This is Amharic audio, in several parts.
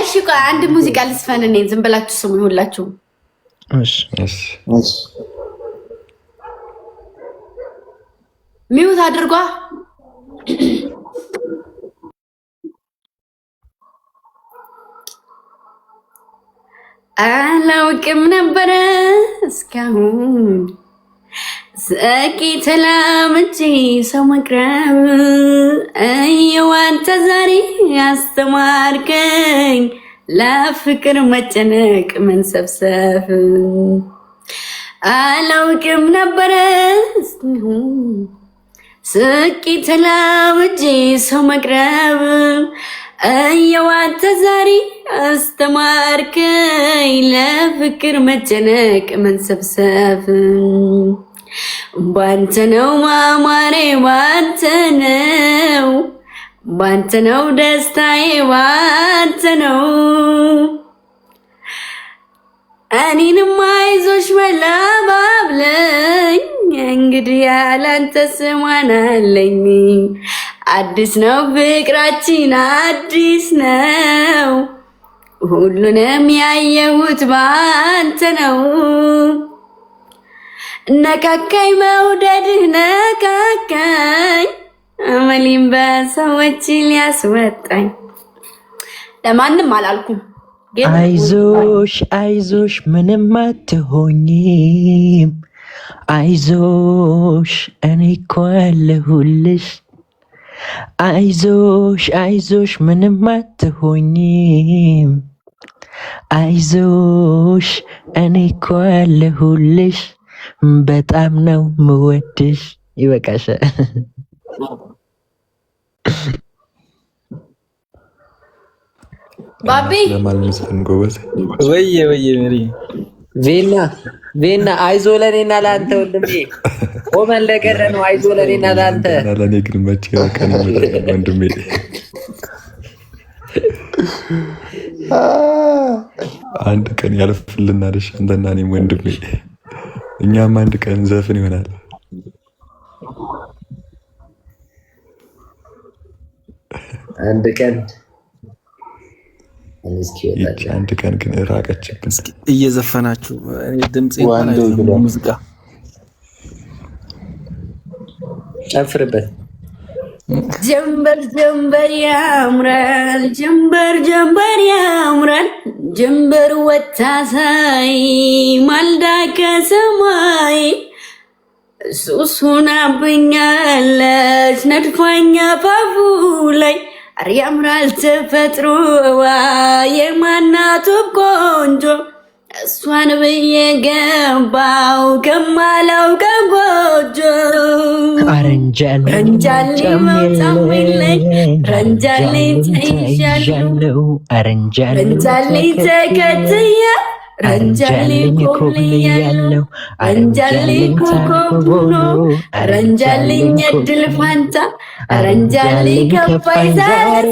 እሺ ቆይ አንድ ሙዚቃ ልስፈን እኔ ዝም ብላችሁ ስሙኝ ሁላችሁ እሺ ሚውት አድርጓ አላውቅም ነበረ እስካሁን ሰቂ ተላምጪ ሰው መቅረብ አንተ ዛሬ አስተማርከኝ ለፍቅር መጨነቅ መንሰብሰብ አላውቅም ነበረ ሰቂ ተላምጪ ሰው መቅረብ አንተ ዛሬ አስተማርከኝ ለፍቅር መጨነቅ መንሰብሰብ ባንተ ነው ማማሬ ባንተ ነው ደስታዬ ባንተ ነው እኔንም አይዞሽ በላባብለኝ እንግዲህ ያላንተስ ማን አለኝ አዲስ ነው ፍቅራችን አዲስ ነው ሁሉንም ያየሁት ባንተ ነው ነካካኝ መውደድህ ነካካኝ አመሌን በሰዎች ሊያስወጣኝ ለማንም አላልኩም አይዞሽ ምንም አትሆኝም አይዞሽ እኔ እኮ አለሁልሽ አይዞሽ ምንም አትሆኝም አይዞሽ እኔ እኮ አለሁልሽ በጣም ነው ምወድሽ ይበቃሻል ባቢ ለማንም ጎበዝ ወየ ሜሪ ቬና አይዞ ለኔና ለአንተ ወንድሜ ቆመን ለቀረ ነው አይዞ ለኔና ለአንተ ለኔ ግን መቼ ቀን ይመጣል ወንድሜ አንድ ቀን ያልፍልናልሽ አንተና እኔም ወንድሜ እኛም አንድ ቀን ዘፍን ይሆናል አንድ ቀን አንድ ቀን ግን ራቀችብን እየዘፈናችሁ ድምጽ ሙዚቃ ጨፍርበት ጀንበር ያምራል ጀንበር ያምራል ጀንበር ወታሳይ ማልዳ ከሰማይ ሱሱናብኛለች ነድፋኛ ፋፉ ላይ ያምራል ተፈጥሮዋ የማናቱ ቆንጆ እሷን ብዬ ገባው ከማላው ከጎጆ ረንጃሌ መውጣሚለኝ ረንጃሌ ተይዣለው ረንጃሌ ተከትያ ረንጃሌ ኮብልያለው ረንጃሌ ኮኮብኖ ረንጃሌ እድል ፋንታ ረንጃሌ ከፋይ ዛሬ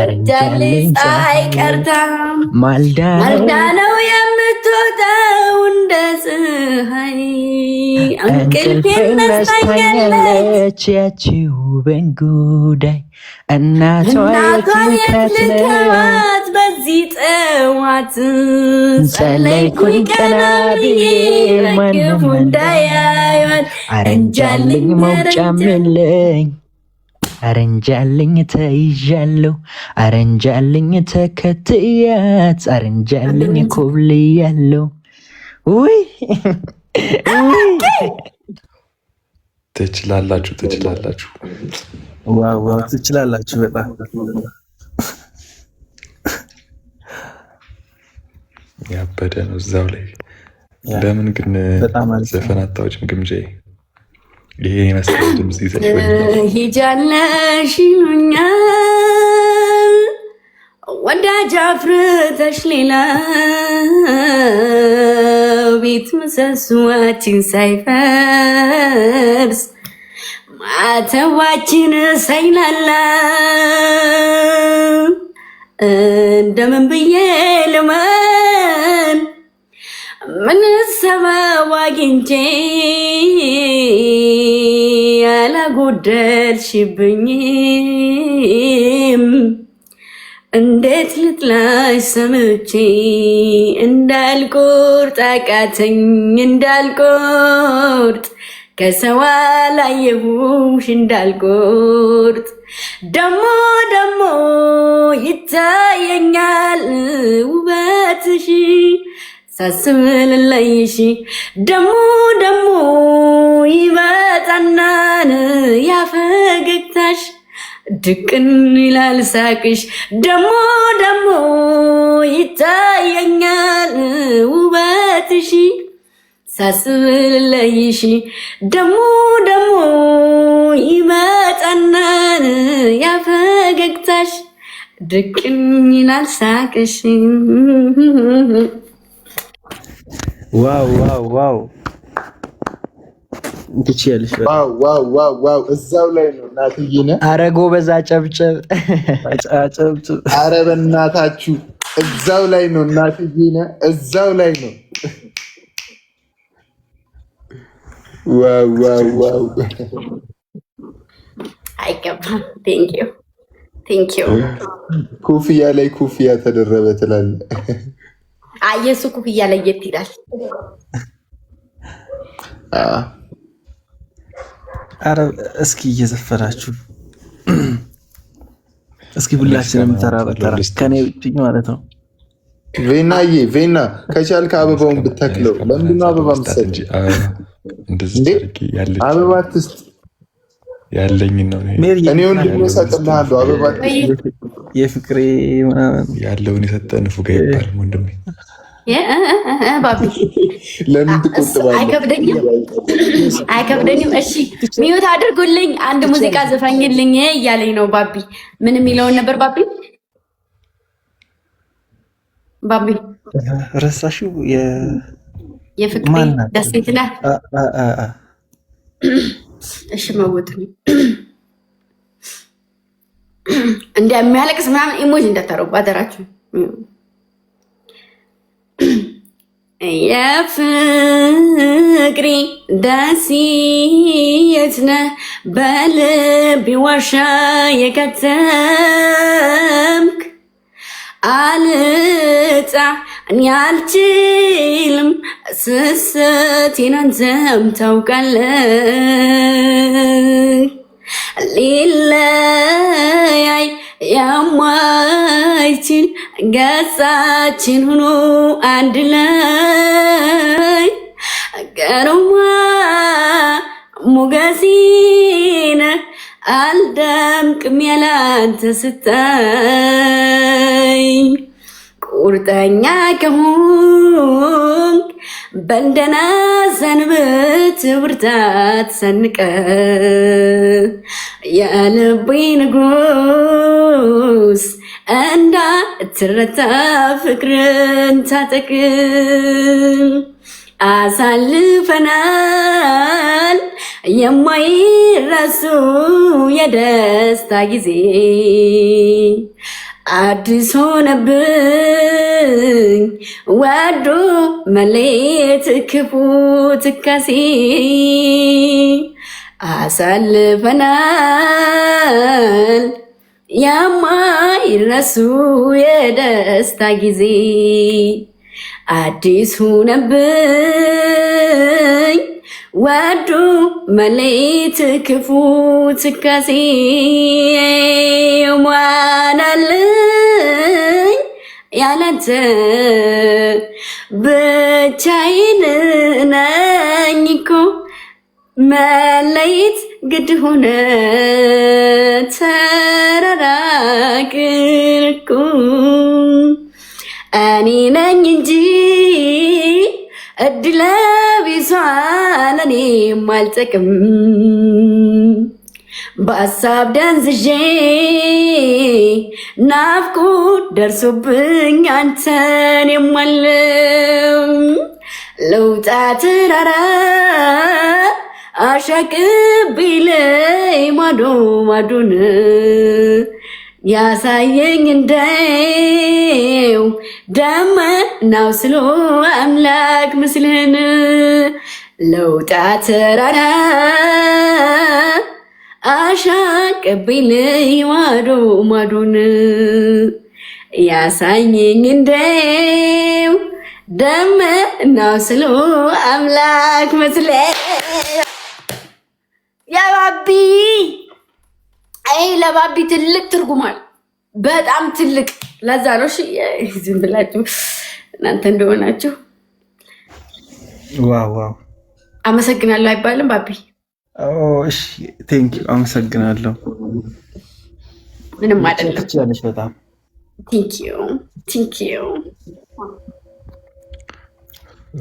ረንጃሌ ፀሐይ ቀርታ ማልዳ ነው የምትወጣው እንደ ፀሐይ እንቅልፌን ነሳኛለች ያቺው በንጉዳይ እናቷ የትልከዋት በዚህ ጠዋት ጸለይኩኝ ቀና ብዬ በክፉ እንዳያዩት አረንጃልኝ መውጫም የለኝ አረንጃልኝ ተይዣለሁ አረንጃልኝ ተከትያት አረንጃልኝ ኮብልያለሁ ውይ ትችላላችሁ ዋው ትችላላችሁ በጣም ያበደ ነው እዛው ላይ ለምን ግን ዘፈን አታውጭም ግምጃዬ ይሄ የመሰለ ድምፅ ይዘሽ ሂጃለሽ ይሉኛል ወዳጅ አፍርተሽ ሌላ ቤት ምሰሶዋችን ሳይፈርስ ማተዋችን ሳይላላ እንደምን ብዬ ልመን ምን ሰበብ አግኝቼ ያላጎደልሽብኝም እንዴት ልጥላሽ ሰምቼ እንዳልቆርጥ አቃተኝ እንዳልቆርጥ ከሰው አላየሁሽ እንዳልቆርጥ ደሞ ደሞ ይታየኛል ውበትሽ ሳስብ ልለይሽ ደሞ ደሞ ይመጣናን ያፈገግታሽ ድቅን ይላል ሳቅሽ ደሞ ደሞ ይታየኛል ውበትሽ ሳስብ ልለይሽ ደሞ ደሞ ይመጣናን ያፈገግታሽ ድቅን ይላል ሳቅሽ። ዋው ዋው ዋው እንትችያለሽ። ዋው ዋው ዋው ዋው እዛው ላይ ነው እናትዬ ነህ። ኧረ ጎበዝ አጨብጭብ አጨብጭብ። ኧረ በእናታችሁ እዛው ላይ ነው እናትዬ ነህ። እዛው ላይ ነው። ዋው ዋው ዋው አይገባም። ቴንኪዩ ቴንኪዩ። ኩፍያ ላይ ኩፍያ ተደረበ ትላለህ። የሱ ኩፍያ ለየት ይላል። ኧረ እስኪ እየዘፈናችሁ እስኪ ሁላችንም ተራ በተራ ከኔ ውጭ ማለት ነው። ቬናዬ ቬና ከቻልክ አበባውን ብትተክለው። ለምንድን ነው አበባ የምትሰጪው? አበባ ትስጥ ያለኝ ነው እኔ ወንድም እሰጥልሃለሁ። አበባ የፍቅሬ ምናምን ያለውን የሰጠ ንፉጋ ይባል ወንድሜ። ባቢ ለምን ትቆጥባለህ? አይከብደኝም። እሺ ሚዩት አድርጉልኝ። አንድ ሙዚቃ ዘፋኝልኝ እያለኝ ነው ባቢ። ምን የሚለውን ነበር ባቢ? ባቢ ረሳሽው? የፍቅሬ ደሴት ናት። እሺ መውት እንደሚያለቅስ ምናምን ኢሞጂ እንዳታረጉ አደራችሁ። የፍቅሬ ደሴት ነህ በልቤ ዋሻ የከተምክ አልጣ እኔ አልችልም ስስቴን አንተም ታውቃለህ። ሊለያይ የማይችል ገጻችን ሆኖ አንድ ላይ ገርማ ሞገሴነ አልደምቅም ያላንተ ስታይ ቁርጠኛ ከሆንክ በልደና ሰንብት ብርታት ሰንቀ የልቤ ንጉስ እንዳትረታ ፍቅርን ታጠቅ። አሳልፈናል የማይረሱ የደስታ ጊዜ አዲስ ሆነብኝ ወዶ መሌት ክፉ ትካሴ አሳልፈናል የማይረሱ የደስታ ጊዜ አዲስ ሆነብኝ ወዶ መሌት ክፉ ትካሴ ሟናልኝ ያላንተ ብቻዬን ነኝ እኮ መለየት ግድ ሆነ ተራራቅን እኮ እኔ ነኝ እንጂ እድለ ቢሷ ለኔም አልጠቅም በሀሳብ ደንዝዤ ናፍቆት ደርሶብኝ አንተን የማለም ልውጣ ተራራ አሻቅብኝ ማዶ ማዶን ያሳየኝ እንደው ደመናው ስሎ አምላክ ምስልህን ለውጣ ተራራ አሻቅብኝ ማዶ ማዶን ያሳየኝ እንደው ደመናው ስሎ አምላክ መስለ ያባቢ አይ ለባቢ ትልቅ ትርጉማል በጣም ትልቅ ለዛ ነው እሺ ዝም ብላችሁ እናንተ እንደሆናችሁ ዋው ዋው አመሰግናለሁ አይባልም ባቢ እሺ ቴንክ ዩ አመሰግናለሁ ምንም አይደለም ትችላለሽ በጣም ቴንክ ዩ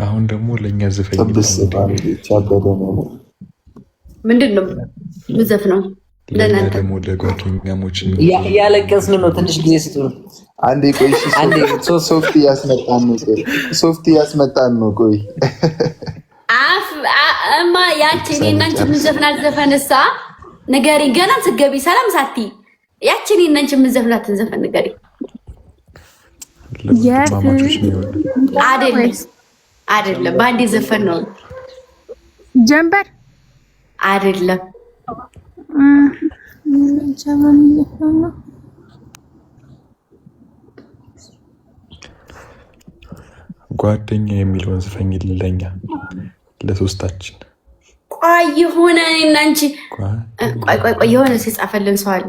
አሁን ደግሞ ለኛ ዘፈኝ ምንድነው ምዘፍነው ለናንተ ደግሞ ለጓደኛሞች ያለቀስን ነው ትንሽ ጊዜ ስጡን አንዴ ቆይ አንዴ ሶፍት ያስመጣን ነው ቆይ እማ ያቺ እኔና አንቺ ምንዘፍናት ዘፈንሳ ንገሪ ገና ትገቢ ሰላም ሳቲ ያቺ እኔና አንቺ ምንዘፍናትን ዘፈን ንገሪ አይደለም ባንዴ ዘፈን ነው ጀንበር አይደለም ጓደኛ የሚለውን ዘፈኝ ለኛ ለሶስታችን ቆይ የሆነ እኔና አንቺ ቆይ የሆነ ሲጻፈልን ሰው አለ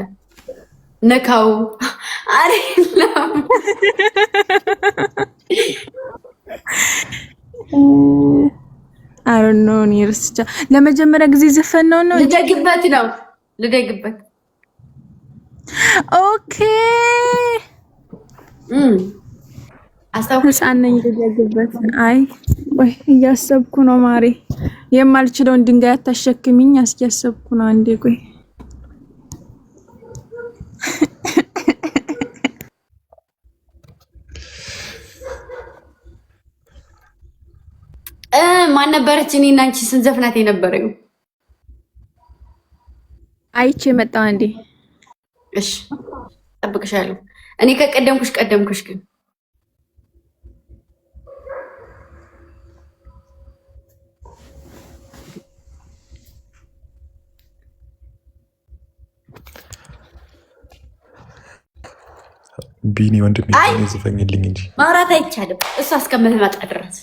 ነካው አይደለም አሮን ነው ንርስቻ ለመጀመሪያ ጊዜ ዘፈን ነው ልደግበት ኦኬ ህፃነኝ ልደግበት አይ ወይ እያሰብኩ ነው ማሪ የማልችለውን ድንጋይ አታሸክሚኝ አስያሰብኩ ነው አንዴ ቆይ ማን ነበረች እኔና አንቺ ስንዘፍናት የነበረው አይቼ መጣው አንዴ እሺ ጠብቅሻለሁ እኔ ከቀደምኩሽ ግን ቢኒ ወንድሜ ዘፈኝልኝ እንጂ ማውራት አይቻልም እሷ እስከምትመጣ ድረስ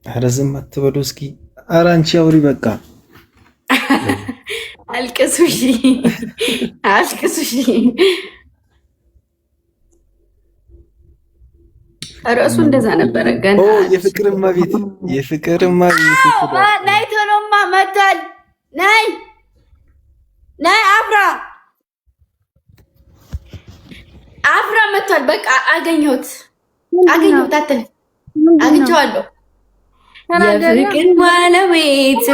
ኧረ ዝም አትበሉ እስኪ ኧረ አንቺ አውሪ በቃ አልቅሱሽ ርዕሱ እንደዛ ነበረ ገና የፍቅርማ ቤት ናይ ቶሎማ መጥቷል ናይ አፍራ መጥቷል በቃ አገኘሁት አግኝቼዋለሁ የፍቅር ባለቤት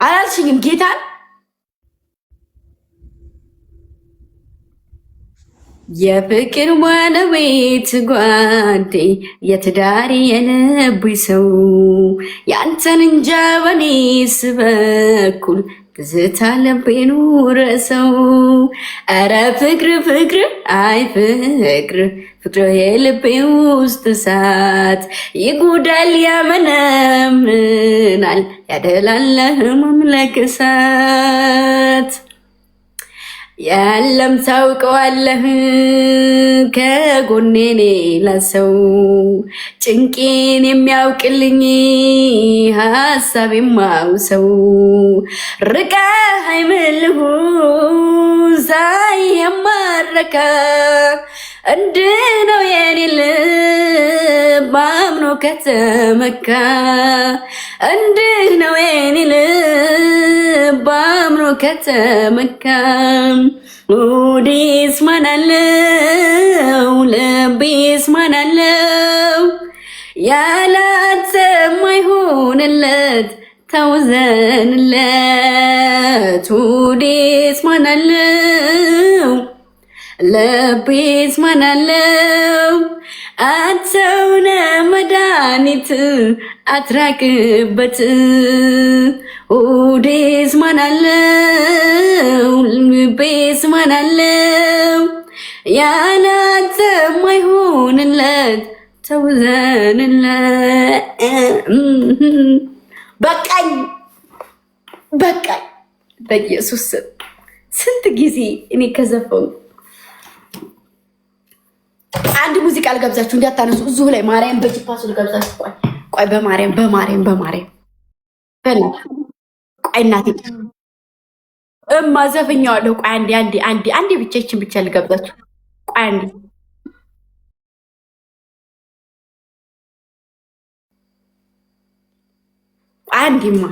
አላልሽኝም ጌታን የፍቅር ባለቤት ጓዴ የትዳር የልብ ሰው ያንተን እንጃ በኔስ በኩል ትዝታ ልቤን ውረሰው ኧረ ፍቅር አይ ፍቅር የልቤ ውስጥ እሳት ይጉዳል ያመነምናል ያደላል መምለክ እሳት ያለም ታውቀዋለህ ከጎኔ ሌላ ሰው ጭንቄን የሚያውቅልኝ ሀሳብ የማውሰው ርቀህ አይምልሁ ሳይ የማረካ እንድህ ነው የኔ ልብ አምኖ ከተመካ እንድህ ነው የኔ ልብ አምኖ ከተመካ ውዴስ ማናለው ልቤስ ማናለው ያላንተ ማይሆንለት ተውዘንለት ውዴስ ማናለው ልቤስ ማናለው አንተውነ መድኃኒት አትራቅበት ውዴስ ማናለው ልቤስ ማናለው ያላንተ ማይሆንለት ተውዘንለት በቃኝ በቃኝ። በኢየሱስ ስንት ጊዜ እኔ ከዘፈኑ አንድ ሙዚቃ ልጋብዛችሁ እንዲያታነሱ እዚሁ ላይ ማርያም በጅፓሱ ልጋብዛችሁ። ቆይ በማርያም ቆይ እናቴ ዘፈኛዋለሁ። ቆይ አንዴ ብቻ ይችን ብቻ ልጋብዛችሁ። ቆይ አንዴማ